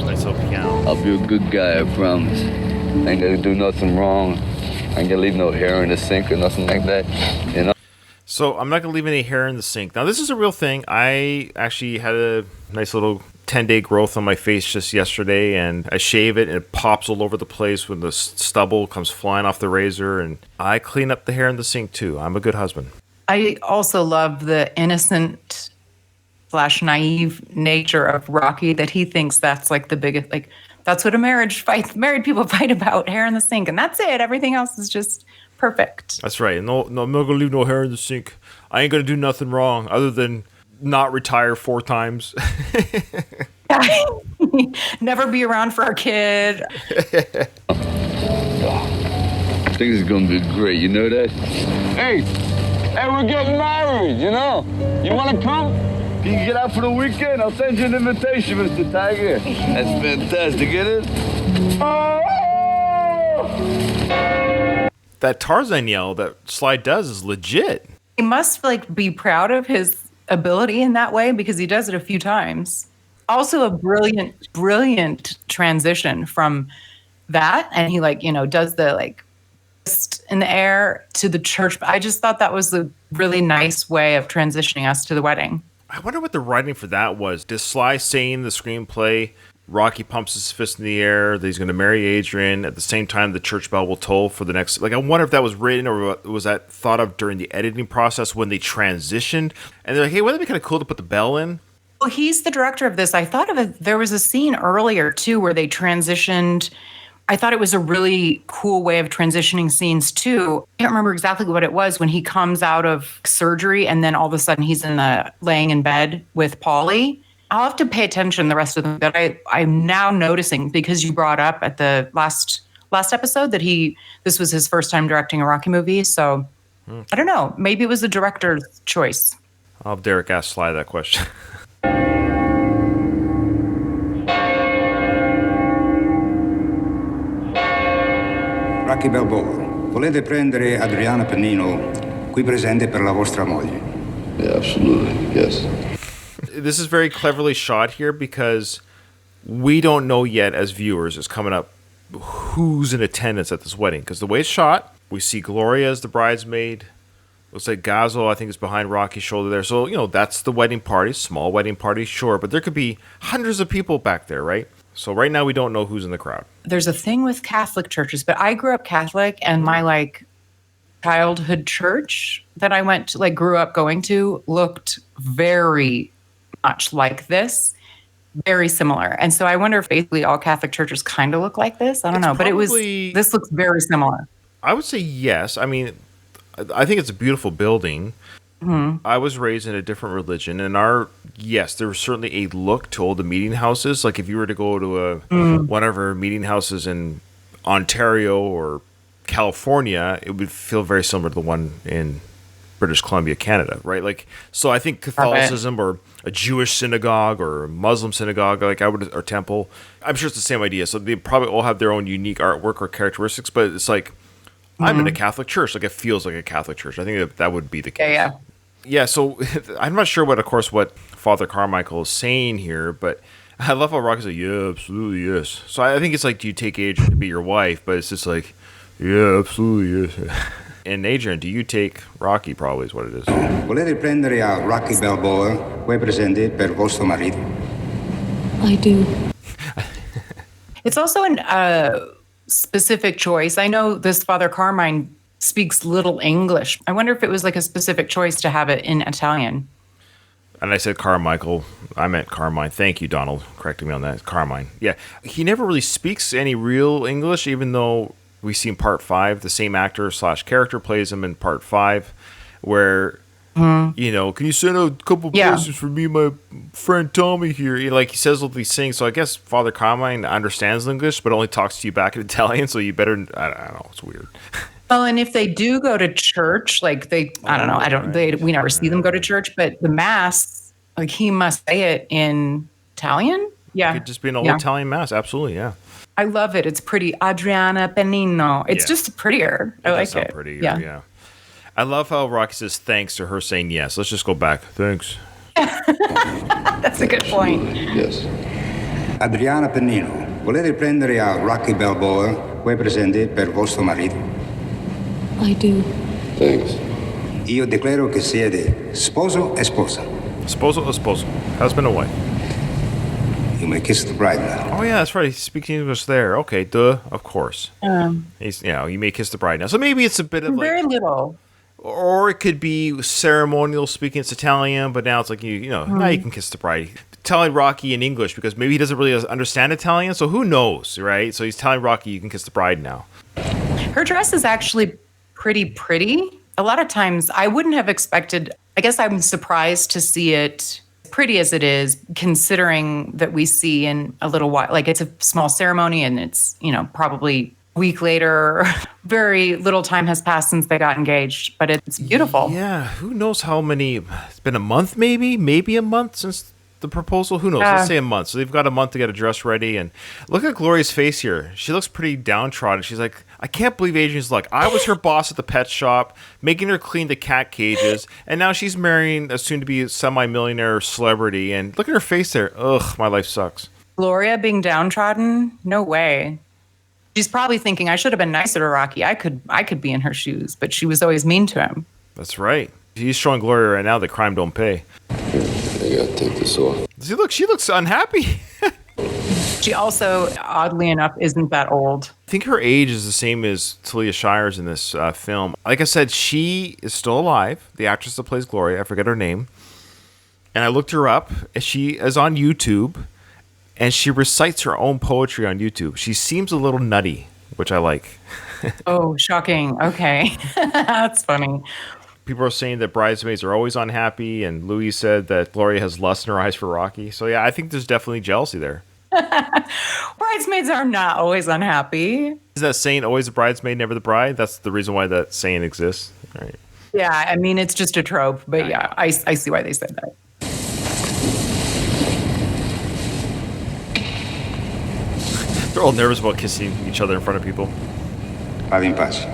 Nice little piano. I'll be a good guy, I promise. I ain't gonna do nothing wrong. I ain't gonna leave no hair in the sink or nothing like that. You know? So I'm not gonna leave any hair in the sink. Now this is a real thing. I actually had a nice little 10-day growth on my face just yesterday, and I shave it and it pops all over the place when the stubble comes flying off the razor, and I clean up the hair in the sink too. I'm a good husband. I also love the innocent / naive nature of Rocky, that he thinks that's like the biggest, like that's what married people fight about, hair in the sink, and that's it. Everything else is just perfect. That's right. No, I'm not gonna leave no hair in the sink. I ain't gonna do nothing wrong other than not retire 4 times. Never be around for our kid. I think it's gonna be great, you know that? Hey, we're getting married, you know? You wanna come? Can you get out for the weekend? I'll send you an invitation, Mr. Tiger. That's fantastic, isn't it? That Tarzan yell that Sly does is legit. He must like be proud of his ability in that way, because he does it a few times. Also a brilliant transition from that, and he does the like fist in the air to the church. I just thought that was a really nice way of transitioning us to the wedding. I wonder what the writing for that was. Does Sly say in the screenplay, Rocky pumps his fist in the air, that he's going to marry Adrian, at the same time the church bell will toll for the next... Like, I wonder if that was written or was that thought of during the editing process when they transitioned? And they're like, hey, wouldn't it be kind of cool to put the bell in? Well, he's the director of this. I thought of it. There was a scene earlier, too, where they transitioned. I thought it was a really cool way of transitioning scenes, too. I can't remember exactly what it was when he comes out of surgery and then all of a sudden he's laying in bed with Paulie. I'll have to pay attention the rest of them, but I'm now noticing, because you brought up at the last episode that this was his first time directing a Rocky movie. So I don't know. Maybe it was the director's choice. I'll have Derek ask Sly that question. Rocky Balboa, volete prendere Adriana Pennino, qui presente per la vostra moglie? Yeah, absolutely, yes. This is very cleverly shot here because we don't know yet as viewers, it's coming up, who's in attendance at this wedding. Because the way it's shot, we see Gloria as the bridesmaid. Looks like Gazzo, I think, is behind Rocky's shoulder there. So, that's the wedding party, small wedding party, sure. But there could be hundreds of people back there, right? So right now we don't know who's in the crowd. There's a thing with Catholic churches, but I grew up Catholic, and my childhood church that I grew up going to looked very much like this, very similar. And so I wonder if basically all Catholic churches kind of look like this. I don't know, but this looks very similar. I would say yes. I mean, I think it's a beautiful building. Mm-hmm. I was raised in a different religion, and there was certainly a look to all the meeting houses. Like if you were to go to one of our meeting houses in Ontario or California, it would feel very similar to the one in British Columbia, Canada, right? Like, so I think Catholicism or a Jewish synagogue or a Muslim synagogue, or temple, I'm sure it's the same idea. So they probably all have their own unique artwork or characteristics, but it's like, I'm in a Catholic church. Like, it feels like a Catholic church. I think that would be the case. Yeah. Yeah, so I'm not sure what Father Carmichael is saying here, but I love how Rocky's like, yeah, absolutely, yes. So I think it's like, do you take Adrian to be your wife? But it's just like, yeah, absolutely, yes. And Adrian, do you take Rocky, probably is what it is. Volete prendere a Rocky Balboa, qui presente per vostro marito? I do. It's also a specific choice. I know this Father Carmine speaks little English. I wonder if it was like a specific choice to have it in Italian. And I said Carmichael. I meant Carmine. Thank you, Donald, correcting me on that. Carmine. Yeah. He never really speaks any real English, even though we see in part 5, the same actor / character plays him in part 5, where, you know, can you send a couple places for me and my friend Tommy here? You know, like, he says all these things. So I guess Father Carmine understands English, but only talks to you back in Italian. So you better, I don't know. It's weird. Well, and if they do go to church, like I don't know, we never see them go to church, but the mass, like he must say it in Italian. Yeah. It could just be an old Italian mass. Absolutely. Yeah. I love it. It's pretty. Adriana Pennino. It's just prettier. I like it. Prettier, yeah. I love how Rocky says thanks to her saying yes. Let's just go back. Thanks. That's a good point. Yes. Adriana Pennino, volete prendere a Rocky Balboa, qui presente per vostro marito? I do. Thanks. Io declaro che siete sposo e sposa. Esposo. Husband and wife. You may kiss the bride now. Oh, yeah, that's right. He speaks English there. Okay, duh, of course. He's, you know, you may kiss the bride now. So maybe it's a bit of Very like... little. Or it could be ceremonial speaking. It's Italian, but now it's like, you know, now you can kiss the bride. Telling Rocky in English because maybe he doesn't really understand Italian, so who knows, right? So he's telling Rocky you can kiss the bride now. Her dress is actually pretty. A lot of times I wouldn't have expected, I guess I'm surprised to see it pretty as it is, considering that we see in a little while, like it's a small ceremony and it's, you know, probably a week later, very little time has passed since they got engaged, but it's beautiful. Yeah, who knows how many, it's been a month maybe a month since the proposal? Who knows? Let's say a month. So they've got a month to get a dress ready. And look at Gloria's face here. She looks pretty downtrodden. She's like, I can't believe Adrian's like, I was her boss at the pet shop, making her clean the cat cages. And now she's marrying a soon-to-be semi-millionaire celebrity. And look at her face there. Ugh, my life sucks. Gloria being downtrodden? No way. She's probably thinking, I should have been nicer to Rocky. I could be in her shoes. But she was always mean to him. That's right. He's showing Gloria right now that crime don't pay. I gotta take this off. See, look, she looks unhappy. She also, oddly enough, isn't that old. I think her age is the same as Talia Shire's in this film. Like I said, she is still alive. The actress that plays Gloria, I forget her name. And I looked her up. And she is on YouTube, and she recites her own poetry on YouTube. She seems a little nutty, which I like. Oh, shocking. Okay. That's funny. People are saying that bridesmaids are always unhappy, and Louis said that Gloria has lust in her eyes for Rocky. So yeah, I think there's definitely jealousy there. Bridesmaids are not always unhappy. Is that saying always a bridesmaid, never the bride? That's the reason why that saying exists, right? Yeah, I mean, it's just a trope, but yeah, I see why they said that. They're all nervous about kissing each other in front of people. Vado in pace.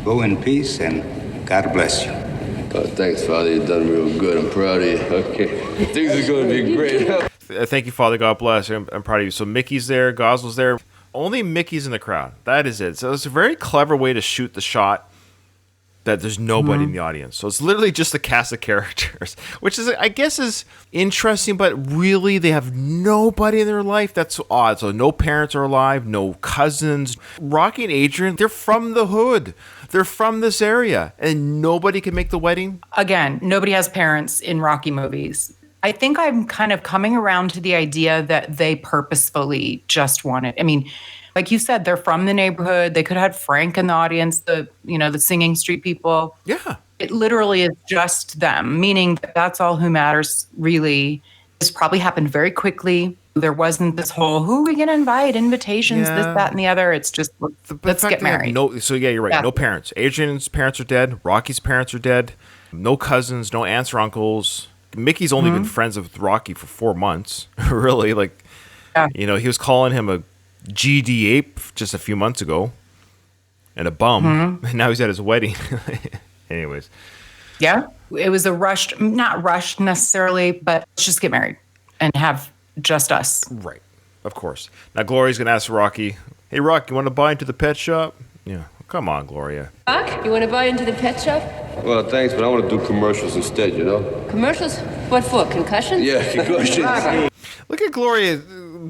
Go in peace and God bless you. Thanks, Father. You've done real good. I'm proud of you. Okay. Things are going to be great. Thank you, Father. God bless you. I'm proud of you. So Mickey's there. Goswell's there. Only Mickey's in the crowd. That is it. So it's a very clever way to shoot the shot that there's nobody in the audience. So it's literally just a cast of characters, which is, I guess, is interesting, but really they have nobody in their life. That's odd. So no parents are alive, no cousins. Rocky and Adrian, they're from the hood. They're from this area, and nobody can make the wedding. Again, nobody has parents in Rocky movies. I think I'm kind of coming around to the idea that they purposefully just wanted, I mean, like you said, they're from the neighborhood. They could have had Frank in the audience, the singing street people. Yeah. It literally is just them, meaning that's all who matters, really. This probably happened very quickly. There wasn't this whole, who are we going to invite, invitations, this, that, and the other. It's just, let's get married. So yeah, you're right. Yeah. No parents. Adrian's parents are dead. Rocky's parents are dead. No cousins, no aunts or uncles. Mickey's only been friends with Rocky for 4 months, really. Like, he was calling him a GD ape just a few months ago and a bum. And now he's at his wedding. Anyways. Yeah. It was not rushed necessarily, but let's just get married and have just us. Right. Of course. Now Gloria's going to ask Rocky, hey, Rocky, you want to buy into the pet shop? Yeah. Come on, Gloria. Rock, you want to buy into the pet shop? Well, thanks, but I want to do commercials instead, you know? Commercials? What for? Concussions? Yeah, concussions. Look at Gloria.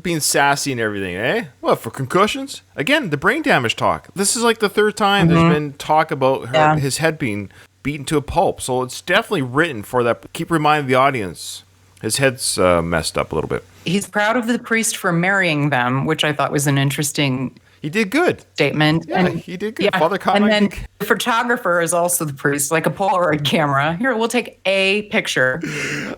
being sassy and everything, eh? What, for concussions? Again, the brain damage talk. This is like the third time there's been talk about his head being beaten to a pulp. So it's definitely written for that. Keep reminding the audience. His head's messed up a little bit. He's proud of the priest for marrying them, which I thought was an interesting He did good. statement. Yeah, he did good. Father and Conway. then the photographer is also the priest, like a Polaroid camera. Here, we'll take a picture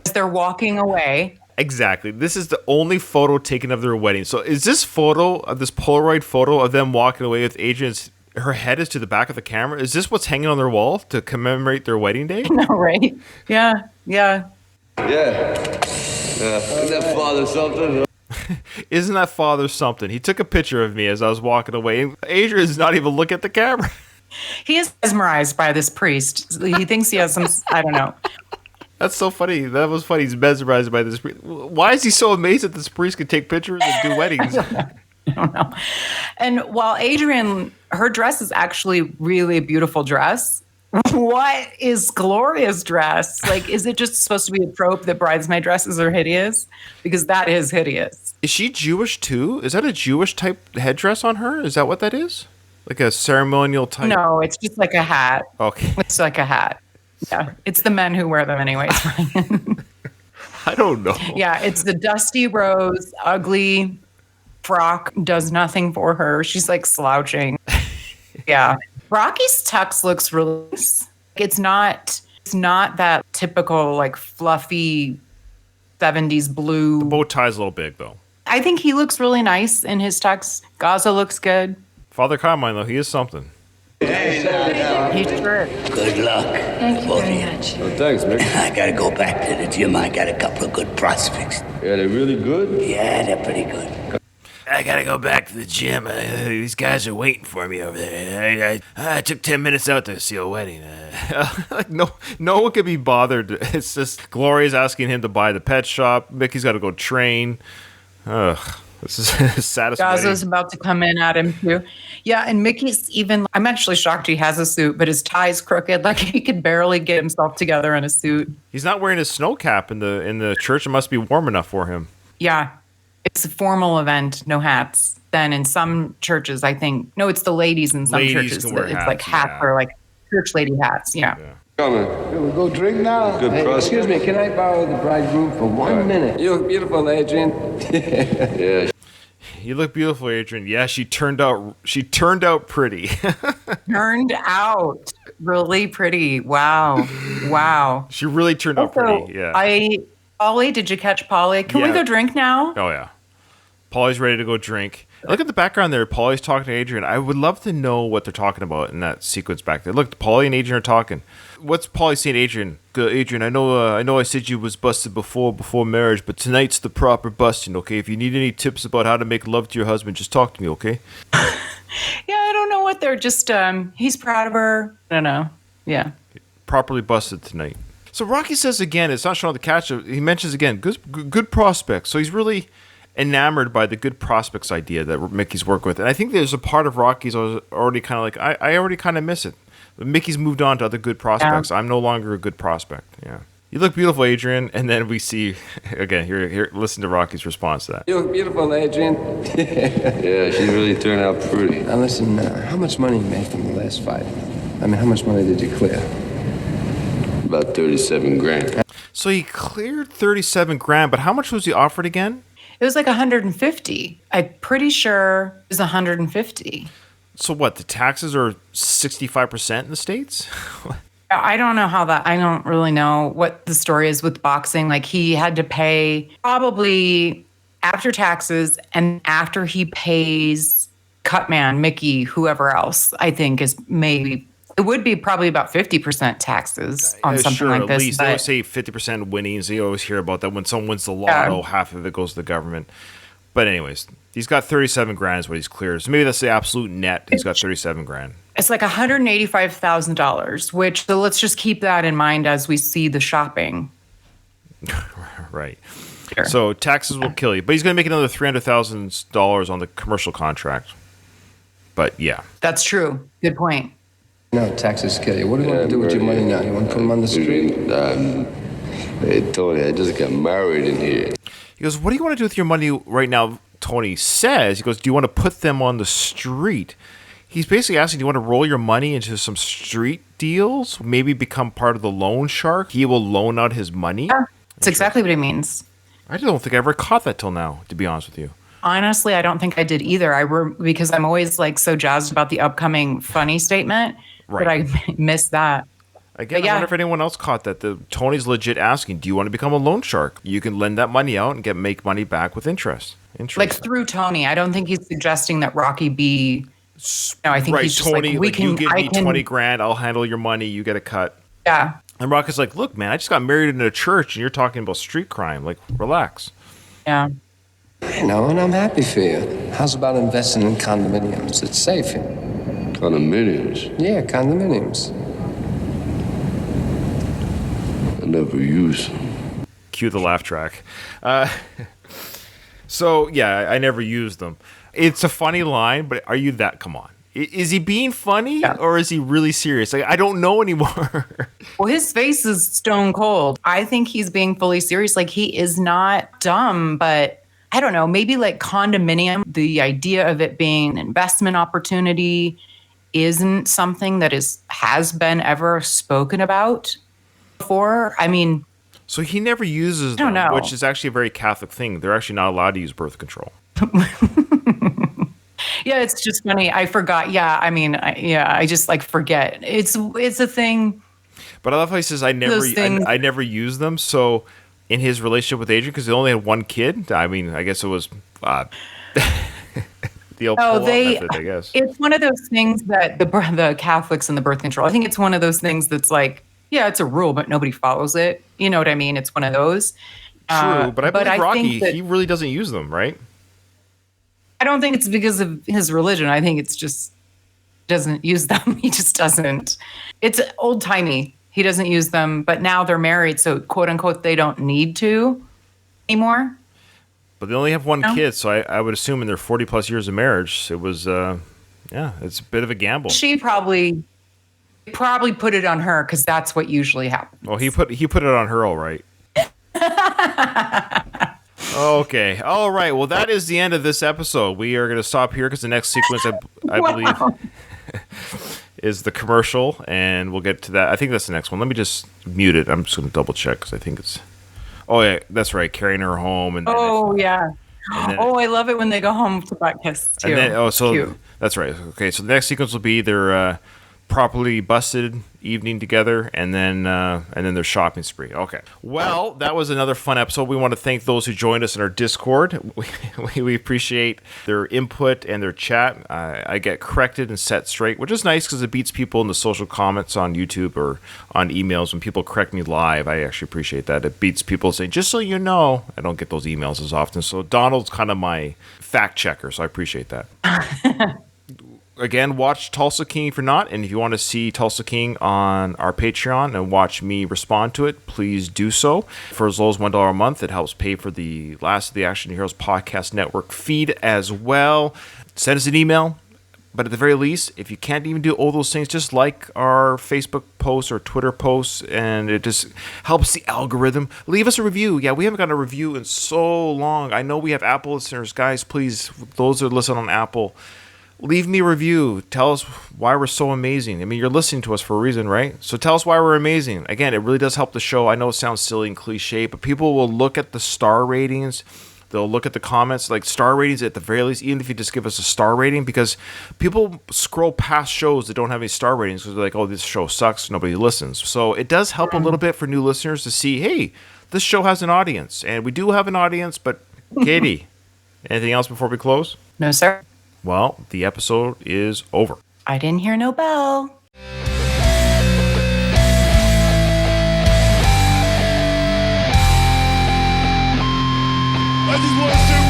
as they're walking away. Exactly. This is the only photo taken of their wedding. So is this photo of this Polaroid photo of them walking away with Adrian's, her head is to the back of the camera? Is this what's hanging on their wall to commemorate their wedding day? No, right? Yeah. Yeah. Isn't that father something? Isn't that father something? He took a picture of me as I was walking away. Adrian's not even looking at the camera. He is mesmerized by this priest. He thinks he has some, I don't know. That's so funny. That was funny. He's mesmerized by this priest. Why is he so amazed that this priest could take pictures and do weddings? I don't know. And while Adrian, her dress is actually really a beautiful dress. What is Gloria's dress? Like, is it just supposed to be a trope that bridesmaid dresses are hideous? Because that is hideous. Is she Jewish too? Is that a Jewish type headdress on her? Is that what that is? Like a ceremonial type? No, it's just like a hat. Okay. It's like a hat. Yeah. It's the men who wear them anyways. I don't know. Yeah, it's the dusty rose, ugly frock, does nothing for her. She's like slouching. Yeah. Rocky's tux looks really nice. It's not that typical like fluffy 70s blue. The bow tie's a little big though. I think he looks really nice in his tux. Gaza looks good. Father Carmine though, he is something. He sure. Good luck. Thank you very much. Oh, thanks, Mick. I gotta go back to the gym. I got a couple of good prospects. Yeah, they're really good. Yeah, they're pretty good. I gotta go back to the gym. These guys are waiting for me over there. I took 10 minutes out to see a wedding. Like no one could be bothered. It's just Gloria's asking him to buy the pet shop. Mickey's got to go train. Ugh, this is satisfying. Gaza's about to come in at him too. Yeah, and Mickey's even, I'm actually shocked he has a suit, but his tie's crooked. Like he could barely get himself together in a suit. He's not wearing his snow cap in the church. It must be warm enough for him. Yeah. It's a formal event, no hats. Then in some churches, I think, no, it's the ladies in some Ladies churches. can wear It's hats, like hats yeah. or like church lady hats. Yeah. Coming. We go drink now. Good prospect. Excuse me, can I borrow the bridegroom for 1 minute? You look beautiful, Adrian. Yeah. You look beautiful, Adrian. Yeah, she turned out pretty. Turned out really pretty. Wow. Wow. She really turned out Also, pretty. Yeah. Polly, did you catch Polly? Can we Yeah. go drink now? Oh yeah. Polly's ready to go drink. Look at the background there. Polly's talking to Adrian. I would love to know what they're talking about in that sequence back there. Look, Polly and Adrian are talking. What's Polly saying to Adrian? Adrian, I know I said you was busted before before marriage, but tonight's the proper busting, okay? If you need any tips about how to make love to your husband, just talk to me, okay? Yeah, I don't know what they're just, he's proud of her. I don't know. Yeah. Properly busted tonight. So Rocky says again, it's not showing the catch. He mentions again, good prospects. So he's really enamored by the good prospects idea that Mickey's working with. And I think there's a part of Rocky's already kind of like, I already kind of miss it. But Mickey's moved on to other good prospects. Yeah. I'm no longer a good prospect. Yeah. You look beautiful, Adrian. And then we see, again, here, listen to Rocky's response to that. You look beautiful, Adrian. Yeah, she really turned out pretty. Now listen, how much money you made from the last fight? I mean, how much money did you clear? About 37 grand. So he cleared 37 grand, but how much was he offered again? It was like 150. I'm pretty sure it was 150. So what, the taxes are 65% in the States? I don't know how that, I don't really know what the story is with boxing. Like he had to pay probably after taxes and after he pays Cutman, Mickey, whoever else, I think is maybe, it would be probably about 50% taxes on something sure, like at this. Least. They always say 50% winnings. You always hear about that when someone wins the lotto, half of it goes to the government. But anyways, he's got 37 grand is what he's cleared. So maybe that's the absolute net. He's got 37 grand. It's like $185,000, which, so let's just keep that in mind as we see the shopping. Right. Sure. So taxes will kill you. But he's going to make another $300,000 on the commercial contract. But yeah. That's true. Good point. No, taxes kill you. What do you want to do with your money now? You want to put them on the street? Hey, Tony, I just got married in here. He goes, what do you want to do with your money right now? Tony says, he goes, do you want to put them on the street? He's basically asking, do you want to roll your money into some street deals? Maybe become part of the loan shark? He will loan out his money? Yeah, that's exactly what it means. I don't think I ever caught that till now, to be honest with you. Honestly, I don't think I did either. Because I'm always like so jazzed about the upcoming funny statement, but I missed that. Again, I wonder if anyone else caught that. Tony's legit asking, do you want to become a loan shark? You can lend that money out and make money back with interest. Like through Tony. I don't think he's suggesting that Rocky be... No, I think he's just Tony, like, you give me 20 grand, I'll handle your money, you get a cut. Yeah. And Rocky's like, look, man, I just got married in a church and you're talking about street crime. Like, relax. Yeah. You know, and I'm happy for you. How's about investing in condominiums? It's safe. Condominiums? Yeah, condominiums. I never use them. Cue the laugh track. So, yeah, I never used them. It's a funny line, but are you that? Come on. Is he being funny or is he really serious? Like, I don't know anymore. Well, his face is stone cold. I think he's being fully serious. Like, he is not dumb, but I don't know, maybe like condominium, the idea of it being an investment opportunity isn't something that has been ever spoken about before. I mean, so he never uses them, which is actually a very Catholic thing. They're actually not allowed to use birth control. Yeah, it's just funny. I forgot. Yeah, I mean, I just like forget. It's a thing. But I love how he says, I never use them. So in his relationship with Adrian, because they only had one kid, I mean, I guess it was the old pull-out method, I guess. It's one of those things that the Catholics and the birth control, I think it's one of those things that's like, yeah, it's a rule, but nobody follows it. You know what I mean? It's one of those. True, but I believe Rocky, he really doesn't use them, right? I don't think it's because of his religion. I think it's just doesn't use them. He just doesn't. It's old timey. He doesn't use them, but now they're married, so quote unquote they don't need to anymore. But they only have one kid, so I would assume in their 40 plus years of marriage, it was it's a bit of a gamble. She probably put it on her because that's what usually happens. Well, he put it on her, all right. Okay. All right. Well, that is the end of this episode. We are going to stop here because the next sequence, I believe, is the commercial, and we'll get to that. I think that's the next one. Let me just mute it. I'm just going to double check because I think it's... Oh, yeah. That's right. Carrying her home. And yeah. I love it when they go home to butt kiss, too. Cute. That's right. Okay. So the next sequence will be their properly busted evening together, and then their shopping spree. Okay. Well, that was another fun episode. We want to thank those who joined us in our Discord. We appreciate their input and their chat. I get corrected and set straight, which is nice because it beats people in the social comments on YouTube or on emails when people correct me live. I actually appreciate that. It beats people saying, just so you know. I don't get those emails as often. So Donald's kind of my fact checker, so I appreciate that. Again, watch Tulsa King if you're not, and if you want to see Tulsa King on our Patreon and watch me respond to it, please do so. For as low as $1 a month, it helps pay for the Last of the Action Heroes Podcast Network feed as well. Send us an email, but at the very least, if you can't even do all those things, just like our Facebook posts or Twitter posts, and it just helps the algorithm. Leave us a review. Yeah, we haven't got a review in so long. I know we have Apple listeners. Guys, please, those that listen on Apple, leave me a review. Tell us why we're so amazing. I mean, you're listening to us for a reason, right? So tell us why we're amazing. Again, it really does help the show. I know it sounds silly and cliche, but people will look at the star ratings. They'll look at the comments, like star ratings at the very least, even if you just give us a star rating, because people scroll past shows that don't have any star ratings because they're like, oh, this show sucks. Nobody listens. So it does help a little bit for new listeners to see, hey, this show has an audience. And we do have an audience, but Katie, anything else before we close? No, sir. Well, the episode is over. I didn't hear no bell. I just want to